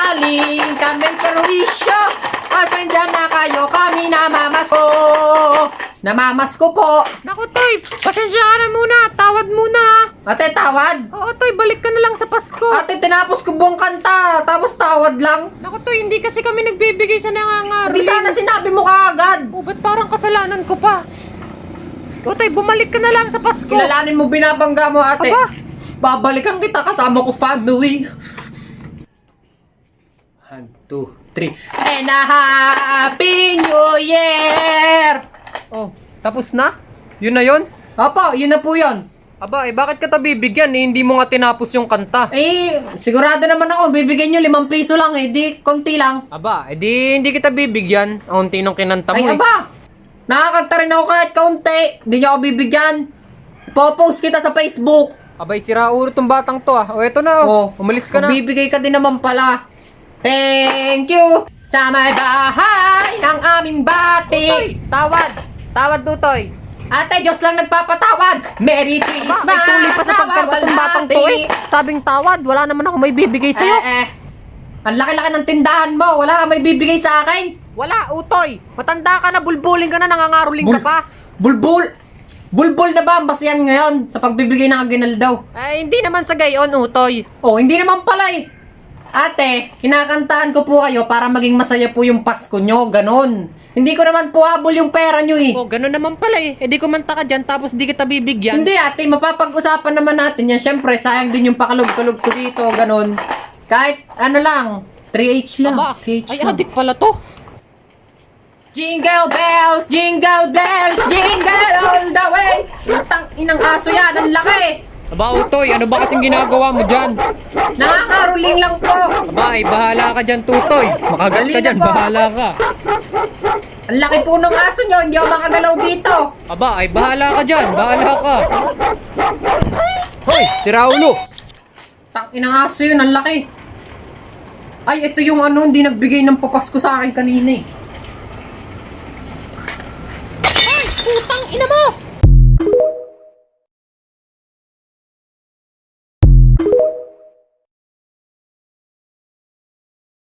galing kami perwisyo. Pasensya na kayo, kami namamasko. Namamasko po. Naku, Toy, pasensya ka na muna. Tawad muna. Ate, tawad? Oo, Toy, balik ka na lang sa Pasko. Ate, tinapos ko buong kanta, tapos tawad lang. Naku, Toy, hindi kasi kami nagbibigay sa nangangaroling. Hindi sana sinabi mo kaagad. Oh, ba't parang kasalanan ko pa? O, Toy, bumalik ka na lang sa Pasko. Kilalanin mo binabangga mo, ate. Aba. Babalikan kita kasama ko family. 1, 2, 3. And a Happy New Year! Oh, tapos na? Yun na yun? Opo, yun na po yun. Aba, bakit ka bibigyan? Hindi mo nga tinapos yung kanta. Sigurado naman ako, bibigyan nyo 5 piso lang di konti lang. Aba, hindi kita bibigyan. Unti nung kinanta mo. Ay, aba! Nakakanta rin ako kahit kaunti. Hindi nyo ako bibigyan. Popost kita sa Facebook. Abay, sira ulo tong batang to ah. O, eto na oh. Umalis ka na. Bibigay ka din naman pala. Thank you sa may bahay ng aming bati. Tawad! Tawad, Tutoy! Ate, Diyos lang nagpapatawad. Merry Christmas! May tuloy pa sa pagkanta ng batang to eh. Sabing tawad, wala naman ako may bibigay sa'yo. Ang laki-laki ng tindahan mo. Wala kang may bibigay sa akin. Wala, Utoy! Matanda ka na, bulbuling ka na, nangangaroling ka pa. Bulbul na ba ang basihan ngayon sa pagbibigay ng aginaldaw? Ay, hindi naman sa gayon, Utoy. Oh, hindi naman pala eh. Ate, kinakantahan ko po kayo para maging masaya po yung Pasko nyo, ganon. Hindi ko naman po habol yung pera nyo eh. Oh, ganun naman pala eh. Eh di kumanta ka dyan, tapos di kita bibigyan. Hindi ate, mapapag-usapan naman natin yan. Siyempre, sayang din yung pakalog-kalog ko dito, ganon. Kahit ano lang, 3H lang. Aba, 3H ay lang. adik pala to. Jingle bells, jingle all the way. Tang inang aso yan, ang laki. Aba, Utoy, ano ba kasing ginagawa mo dyan? Nakakaruling lang po. Aba, ay bahala ka dyan, Tutoy. Makagat Dali ka na dyan, po. bahala ka. Ang laki po ng aso nyo, hindi ako makagalaw dito. Aba, ay bahala ka dyan, bahala ka. Hoy, si Raulo. Tang inang aso yun, ang laki. Ay, ito yung ano, hindi nagbigay ng papasko sa akin kanina eh.